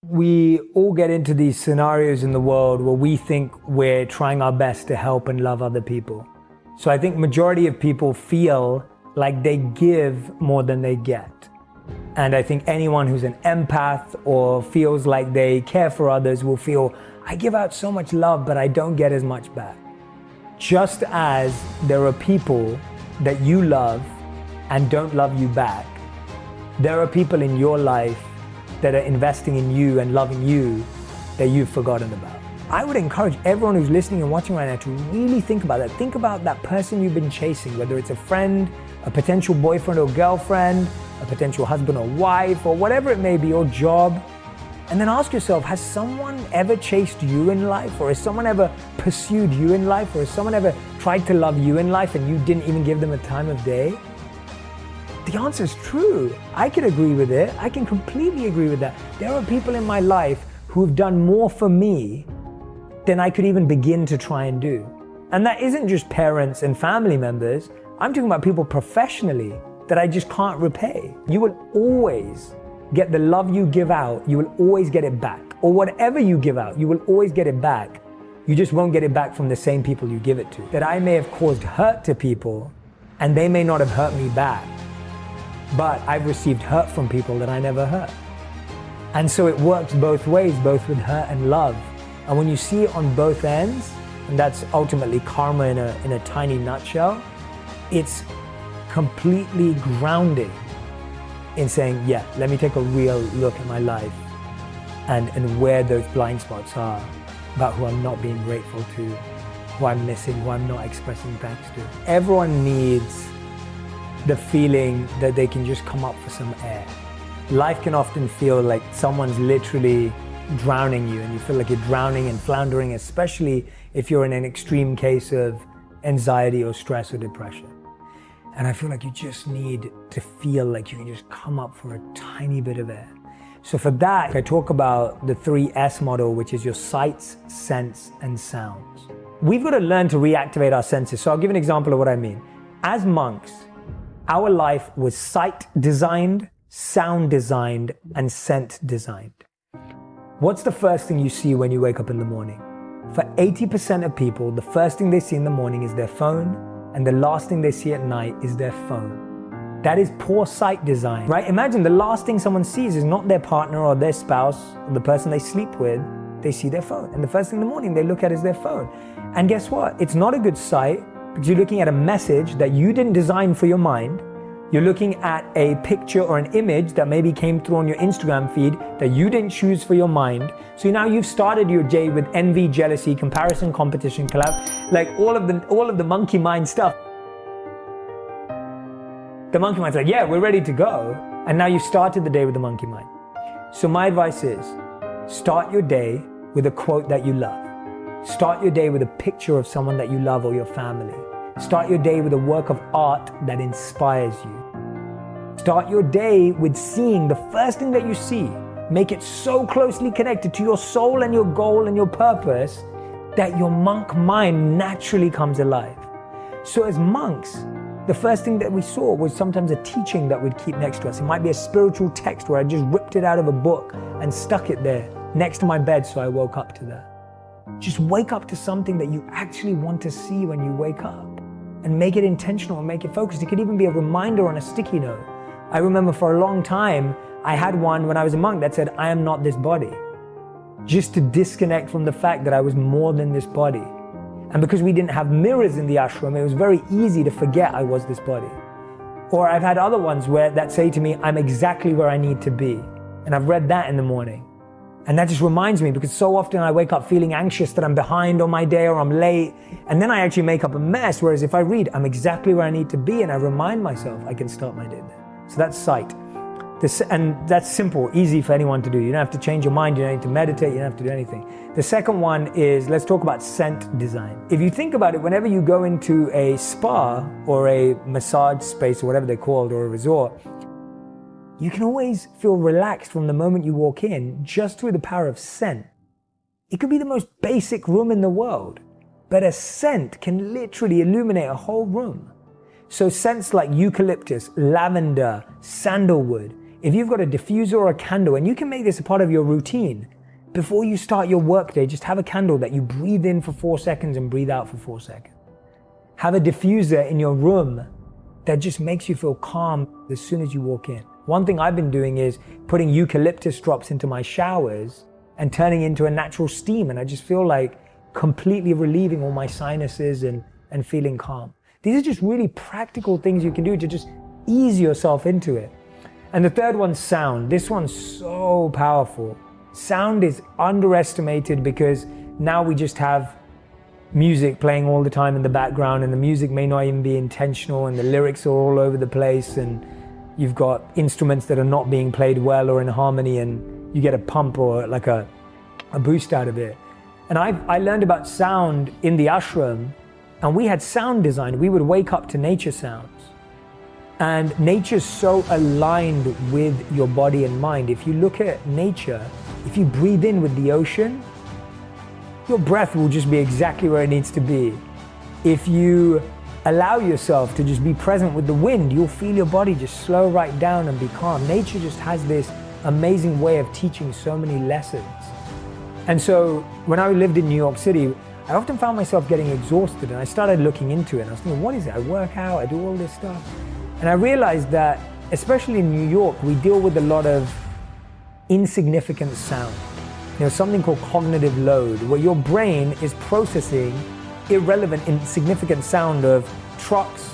We all get into these scenarios in the world where we think we're trying our best to help and love other people. So I think majority of people feel like they give more than they get. And I think anyone who's an empath or feels like they care for others will feel, I give out so much love, but I don't get as much back. Just as there are people that you love and don't love you back, there are people in your life that are investing in you and loving you that you've forgotten about. I would encourage everyone who's listening and watching right now to really think about that. Think about that person you've been chasing, whether it's a friend, a potential boyfriend or girlfriend, a potential husband or wife, or whatever it may be, or job. And then ask yourself, has someone ever chased you in life? Or has someone ever pursued you in life? Or has someone ever tried to love you in life and you didn't even give them a time of day? The answer is true. I can agree with it. I can completely agree with that. There are people in my life who have done more for me than I could even begin to try and do. And that isn't just parents and family members. I'm talking about people professionally that I just can't repay. You will always get the love you give out. You will always get it back. Or whatever you give out, you will always get it back. You just won't get it back from the same people you give it to. That I may have caused hurt to people and they may not have hurt me back, but I've received hurt from people that I never hurt. And so it works both ways, both with hurt and love. And when you see it on both ends, and that's ultimately karma in a tiny nutshell, it's completely grounding in saying, yeah, let me take a real look at my life and where those blind spots are about who I'm not being grateful to, who I'm missing, who I'm not expressing thanks to. Everyone needs the feeling that they can just come up for some air. Life can often feel like someone's literally drowning you and you feel like you're drowning and floundering, especially if you're in an extreme case of anxiety or stress or depression. And I feel like you just need to feel like you can just come up for a tiny bit of air. So for that, I talk about the 3S model, which is your sights, sense, and sounds. We've got to learn to reactivate our senses. So I'll give an example of what I mean. As monks, our life was sight designed, sound designed, and scent designed. What's the first thing you see when you wake up in the morning? For 80% of people, the first thing they see in the morning is their phone, and the last thing they see at night is their phone. That is poor sight design, right? Imagine the last thing someone sees is not their partner or their spouse or the person they sleep with. They see their phone. And the first thing in the morning they look at is their phone. And guess what? It's not a good sight because you're looking at a message that you didn't design for your mind. You're looking at a picture or an image that maybe came through on your Instagram feed that you didn't choose for your mind. So now you've started your day with envy, jealousy, comparison, competition, like all of the monkey mind stuff. The monkey mind's like, yeah, we're ready to go. And now you've started the day with the monkey mind. So my advice is, start your day with a quote that you love. Start your day with a picture of someone that you love or your family. Start your day with a work of art that inspires you. Start your day with seeing the first thing that you see. Make it so closely connected to your soul and your goal and your purpose that your monk mind naturally comes alive. So as monks, the first thing that we saw was sometimes a teaching that we'd keep next to us. It might be a spiritual text where I just ripped it out of a book and stuck it there next to my bed so I woke up to that. Just wake up to something that you actually want to see when you wake up. And make it intentional and make it focused. It could even be a reminder on a sticky note. I remember for a long time, I had one when I was a monk that said, I am not this body. Just to disconnect from the fact that I was more than this body. And because we didn't have mirrors in the ashram, it was very easy to forget I was this body. Or I've had other ones that say to me, I'm exactly where I need to be. And I've read that in the morning. And that just reminds me, because so often I wake up feeling anxious that I'm behind on my day or I'm late, and then I actually make up a mess, whereas if I read, I'm exactly where I need to be, and I remind myself I can start my day there. So that's sight. And that's simple, easy for anyone to do. You don't have to change your mind, you don't need to meditate, you don't have to do anything. The second one is, let's talk about scent design. If you think about it, whenever you go into a spa or a massage space or whatever they're called, or a resort, you can always feel relaxed from the moment you walk in just through the power of scent. It could be the most basic room in the world, but a scent can literally illuminate a whole room. So scents like eucalyptus, lavender, sandalwood, if you've got a diffuser or a candle, and you can make this a part of your routine, before you start your workday, just have a candle that you breathe in for 4 seconds and breathe out for 4 seconds. Have a diffuser in your room that just makes you feel calm as soon as you walk in. One thing I've been doing is putting eucalyptus drops into my showers and turning into a natural steam, and I just feel like completely relieving all my sinuses and feeling calm. These are just really practical things you can do to just ease yourself into it. And the third one's sound. This one's so powerful. Sound is underestimated because now we just have music playing all the time in the background, and the music may not even be intentional, and the lyrics are all over the place, and you've got instruments that are not being played well or in harmony, and you get a pump or like a boost out of it. And I learned about sound in the ashram, and we had sound design. We would wake up to nature sounds. And nature's so aligned with your body and mind. If you look at nature, if you breathe in with the ocean, your breath will just be exactly where it needs to be. If you allow yourself to just be present with the wind, you'll feel your body just slow right down and be calm. Nature just has this amazing way of teaching so many lessons. And so when I lived in New York City, I often found myself getting exhausted, and I started looking into it. And I was thinking, what is it? I work out, I do all this stuff. And I realized that, especially in New York, we deal with a lot of insignificant sound. Something called cognitive load, where your brain is processing irrelevant, insignificant sound of trucks,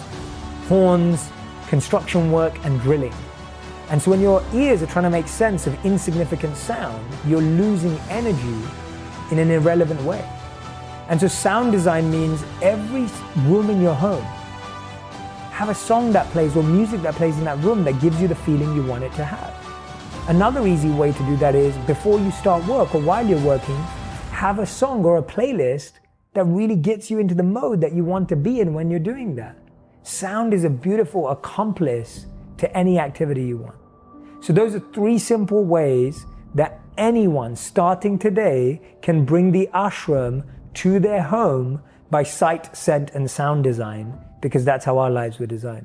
horns, construction work, and drilling. And so when your ears are trying to make sense of insignificant sound, you're losing energy in an irrelevant way. And so sound design means every room in your home, have a song that plays or music that plays in that room that gives you the feeling you want it to have. Another easy way to do that is, before you start work or while you're working, have a song or a playlist that really gets you into the mode that you want to be in when you're doing that. Sound is a beautiful accomplice to any activity you want. So those are 3 simple ways that anyone starting today can bring the ashram to their home by sight, scent, and sound design, because that's how our lives were designed.